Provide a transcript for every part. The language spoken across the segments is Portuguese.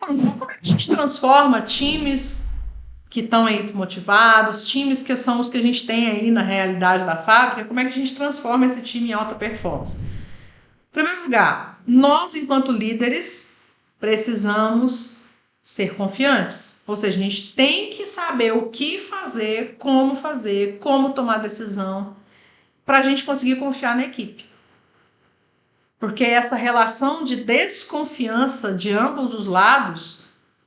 Então, como é que a gente transforma times que estão aí desmotivados, times que são os que a gente tem aí na realidade da fábrica, como é que a gente transforma esse time em alta performance? Em primeiro lugar, nós, enquanto líderes, precisamos ser confiantes. Ou seja, a gente tem que saber o que fazer, como tomar decisão, para a gente conseguir confiar na equipe. Porque essa relação de desconfiança de ambos os lados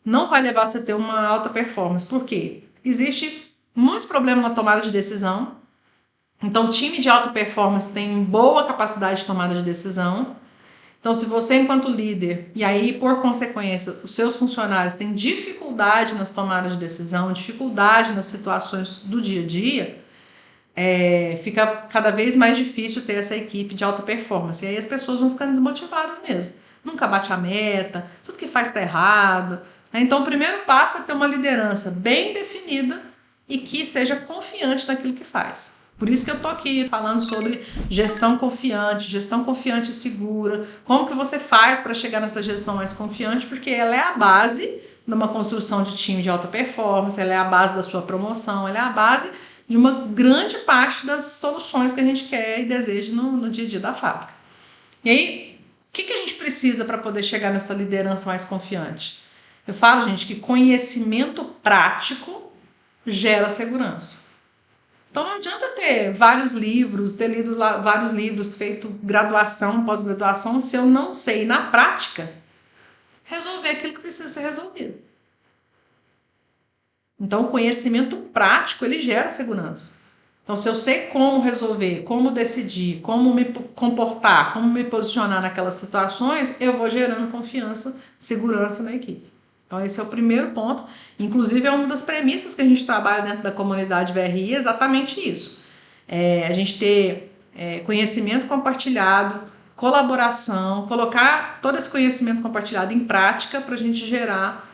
não vai levar você a ter uma alta performance. Por quê? Existe muito problema na tomada de decisão. Então, time de alta performance tem boa capacidade de tomada de decisão. Então, se você, enquanto líder, e aí, por consequência, os seus funcionários têm dificuldade nas tomadas de decisão, dificuldade nas situações do dia a dia, fica cada vez mais difícil ter essa equipe de alta performance. E aí as pessoas vão ficando desmotivadas mesmo. Nunca bate a meta, tudo que faz está errado. Então, o primeiro passo é ter uma liderança bem definida e que seja confiante naquilo que faz. Por isso que eu tô aqui falando sobre gestão confiante e segura. Como que você faz para chegar nessa gestão mais confiante? Porque ela é a base de uma construção de time de alta performance, ela é a base da sua promoção, ela é a base de uma grande parte das soluções que a gente quer e deseja no dia a dia da fábrica. E aí, o que a gente precisa para poder chegar nessa liderança mais confiante? Eu falo, gente, que conhecimento prático gera segurança. Então não adianta ter vários livros, ter lido vários livros, feito graduação, pós-graduação, se eu não sei, na prática, resolver aquilo que precisa ser resolvido. Então o conhecimento prático, ele gera segurança. Então se eu sei como resolver, como decidir, como me comportar, como me posicionar naquelas situações, eu vou gerando confiança, segurança na equipe. Então esse é o primeiro ponto. Inclusive é uma das premissas que a gente trabalha dentro da comunidade VRI, exatamente isso. A gente ter conhecimento compartilhado, colaboração, colocar todo esse conhecimento compartilhado em prática para a gente gerar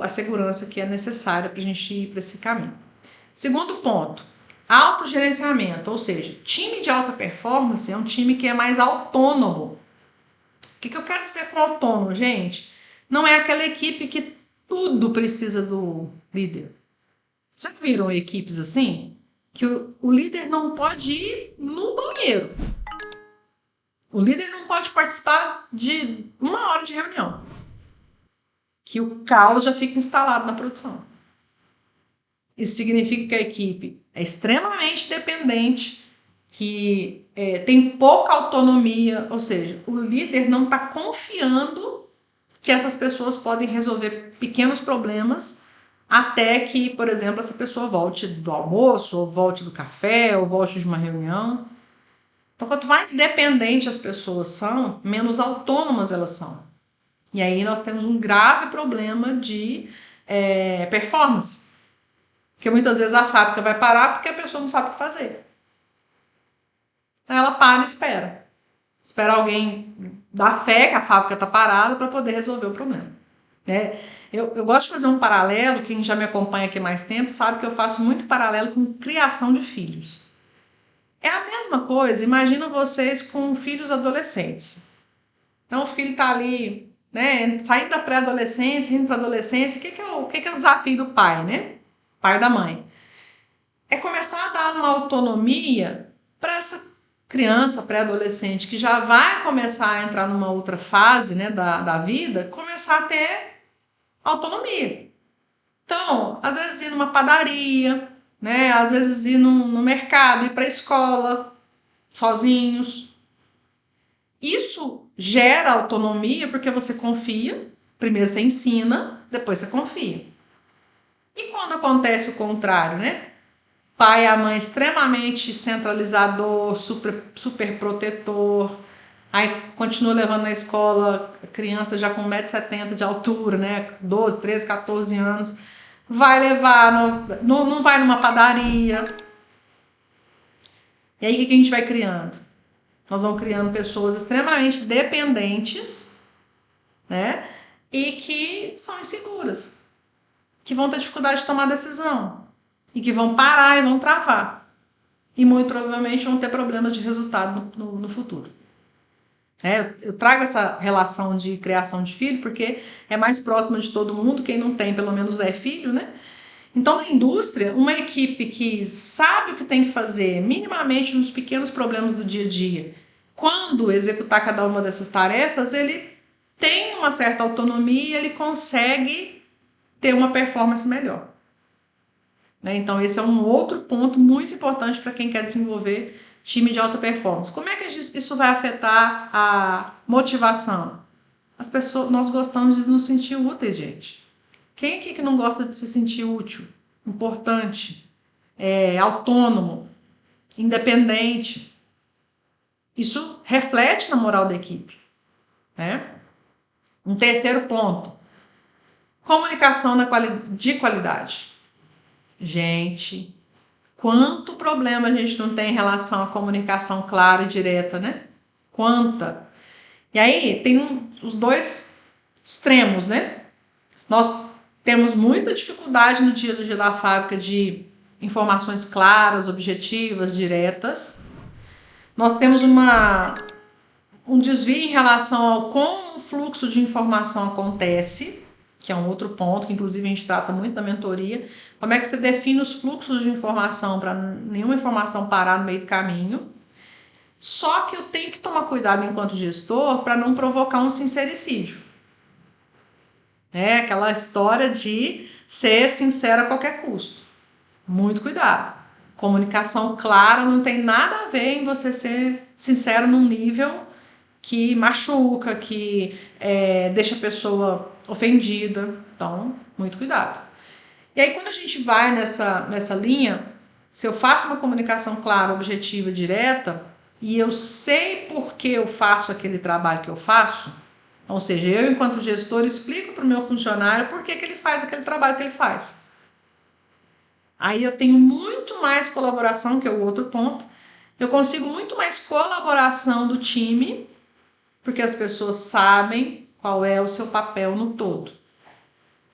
a segurança que é necessária para a gente ir para esse caminho. Segundo ponto, autogerenciamento, ou seja, time de alta performance é um time que é mais autônomo. O que eu quero dizer com autônomo, gente? Não é aquela equipe que tudo precisa do líder. Já viram equipes assim? Que o líder não pode ir no banheiro. O líder não pode participar de 1 hora de reunião. Que o caos já fica instalado na produção. Isso significa que a equipe é extremamente dependente, que tem pouca autonomia, ou seja, o líder não está confiando que essas pessoas podem resolver pequenos problemas até que, por exemplo, essa pessoa volte do almoço, ou volte do café, ou volte de uma reunião. Então, quanto mais dependentes as pessoas são, menos autônomas elas são. E aí nós temos um grave problema de performance. Porque muitas vezes a fábrica vai parar porque a pessoa não sabe o que fazer. Então ela para e espera. Espera alguém dar fé que a fábrica está parada para poder resolver o problema. Eu gosto de fazer um paralelo, quem já me acompanha aqui mais tempo sabe que eu faço muito paralelo com criação de filhos. É a mesma coisa, imagina vocês com filhos adolescentes. Então o filho está ali, saindo da pré-adolescência, indo para a adolescência, o que é o desafio do pai, né? Pai e da mãe? É começar a dar uma autonomia para essa criança, pré-adolescente, que já vai começar a entrar numa outra fase, da vida, começar a ter autonomia. Então, às vezes ir numa padaria, às vezes ir no mercado, ir para a escola, sozinhos. Isso gera autonomia porque você confia, primeiro você ensina, depois você confia. E quando acontece o contrário, pai e a mãe extremamente centralizador, super protetor, aí continua levando na escola criança já com 1,70 m de altura, 12, 13, 14 anos, vai levar, não vai numa padaria. E aí o que a gente vai criando? Nós vamos criando pessoas extremamente dependentes, e que são inseguras, que vão ter dificuldade de tomar decisão. E que vão parar e vão travar. E muito provavelmente vão ter problemas de resultado no futuro. Eu trago essa relação de criação de filho porque é mais próxima de todo mundo, quem não tem pelo menos é filho, né? Então, na indústria, uma equipe que sabe o que tem que fazer, minimamente nos pequenos problemas do dia a dia, quando executar cada uma dessas tarefas, ele tem uma certa autonomia e ele consegue ter uma performance melhor. Então, esse é um outro ponto muito importante para quem quer desenvolver time de alta performance. Como é que isso vai afetar a motivação? As pessoas, nós gostamos de nos sentir úteis, gente. Quem aqui que não gosta de se sentir útil, importante, autônomo, independente? Isso reflete na moral da equipe, né? Um terceiro ponto, comunicação de qualidade. Gente, quanto problema a gente não tem em relação à comunicação clara e direta, né? Quanta! E aí tem os dois extremos, né? Nós temos muita dificuldade no dia a dia da fábrica de informações claras, objetivas, diretas. Nós temos um desvio em relação ao como o fluxo de informação acontece, que é um outro ponto, que inclusive a gente trata muito na mentoria. Como é que você define os fluxos de informação para nenhuma informação parar no meio do caminho? Só que eu tenho que tomar cuidado enquanto gestor para não provocar um sincericídio. Aquela história de ser sincero a qualquer custo. Muito cuidado. Comunicação clara não tem nada a ver em você ser sincero num nível que machuca, que deixa a pessoa ofendida. Então, muito cuidado. E aí, quando a gente vai nessa linha, se eu faço uma comunicação clara, objetiva, direta, e eu sei por que eu faço aquele trabalho que eu faço, ou seja, eu, enquanto gestor, explico para o meu funcionário por que ele faz aquele trabalho que ele faz. Aí eu tenho muito mais colaboração, que é o outro ponto. Eu consigo muito mais colaboração do time, porque as pessoas sabem qual é o seu papel no todo.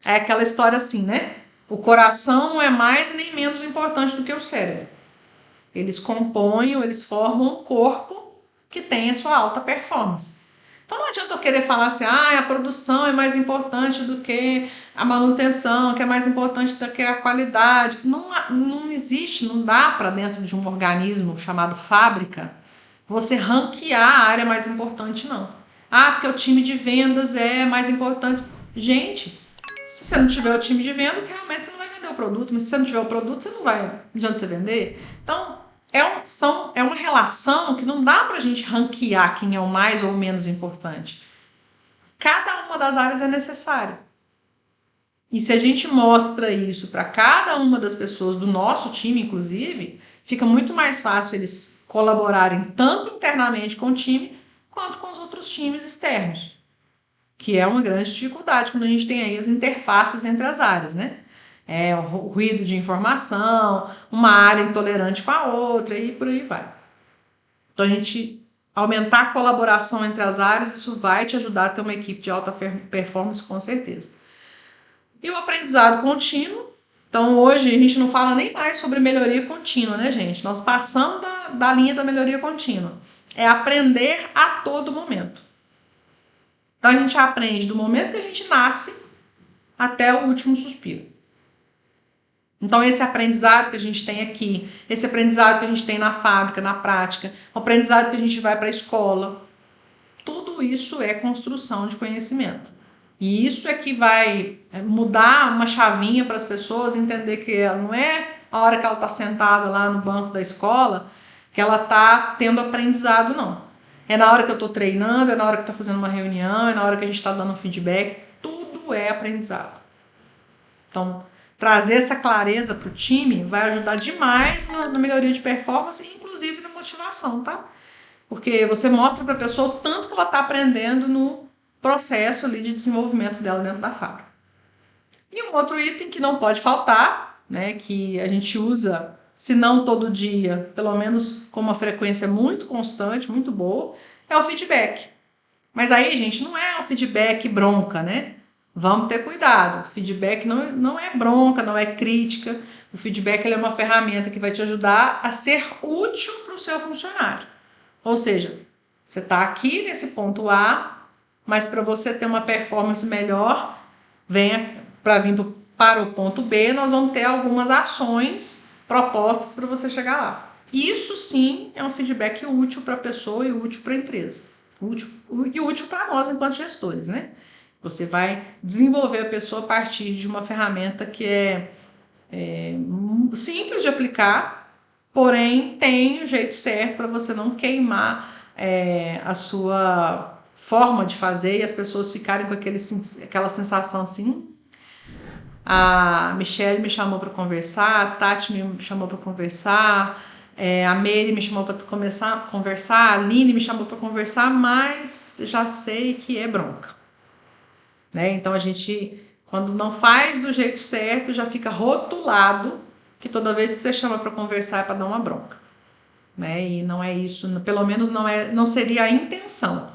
É aquela história assim, né? O coração não é mais nem menos importante do que o cérebro. Eles compõem, eles formam um corpo que tem a sua alta performance. Então não adianta eu querer falar assim, a produção é mais importante do que a manutenção, que é mais importante do que a qualidade. Não existe, não dá para dentro de um organismo chamado fábrica você ranquear a área mais importante, não. Porque o time de vendas é mais importante. Gente, se você não tiver o time de vendas, realmente você não vai vender o produto. Mas se você não tiver o produto, você não vai adianta você vender. Então, é uma relação que não dá pra gente ranquear quem é o mais ou o menos importante. Cada uma das áreas é necessária. E se a gente mostra isso para cada uma das pessoas do nosso time, inclusive, fica muito mais fácil eles colaborarem tanto internamente com o time, quanto com os outros times externos. Que é uma grande dificuldade quando a gente tem aí as interfaces entre as áreas, né? O ruído de informação, uma área intolerante com a outra e por aí vai. Então, a gente aumentar a colaboração entre as áreas, isso vai te ajudar a ter uma equipe de alta performance, com certeza. E o aprendizado contínuo. Então, hoje a gente não fala nem mais sobre melhoria contínua, né, gente? Nós passamos da linha da melhoria contínua. É aprender a todo momento. Então, a gente aprende do momento que a gente nasce até o último suspiro. Então, esse aprendizado que a gente tem aqui, esse aprendizado que a gente tem na fábrica, na prática, o aprendizado que a gente vai para a escola, tudo isso é construção de conhecimento. E isso é que vai mudar uma chavinha para as pessoas entender que ela não é a hora que ela está sentada lá no banco da escola que ela está tendo aprendizado, não. É na hora que eu estou treinando, é na hora que está fazendo uma reunião, é na hora que a gente está dando um feedback, tudo é aprendizado. Então, trazer essa clareza para o time vai ajudar demais na melhoria de performance e inclusive na motivação, tá? Porque você mostra para a pessoa o tanto que ela está aprendendo no processo ali de desenvolvimento dela dentro da fábrica. E um outro item que não pode faltar, né, que a gente usa, se não todo dia, pelo menos com uma frequência muito constante, muito boa, é o feedback. Mas aí, gente, não é um feedback bronca, né? Vamos ter cuidado. O feedback não é bronca, não é crítica. O feedback ele é uma ferramenta que vai te ajudar a ser útil para o seu funcionário. Ou seja, Você está aqui nesse ponto A, mas para você ter uma performance melhor, venha para vir para o ponto B, nós vamos ter algumas ações propostas para você chegar lá. Isso sim é um feedback útil para a pessoa e útil para a empresa. Útil para nós enquanto gestores, né? Você vai desenvolver a pessoa a partir de uma ferramenta que é simples de aplicar, porém tem o jeito certo para você não queimar a sua forma de fazer e as pessoas ficarem com aquela sensação assim. A Michelle me chamou para conversar, a Tati me chamou para conversar, a Mary me chamou para começar a conversar, a Aline me chamou para conversar, mas já sei que é bronca. Né? Então a gente, quando não faz do jeito certo, já fica rotulado que toda vez que você chama para conversar é para dar uma bronca. Né? E não é isso, pelo menos não seria a intenção,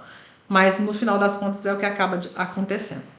mas no final das contas é o que acaba acontecendo.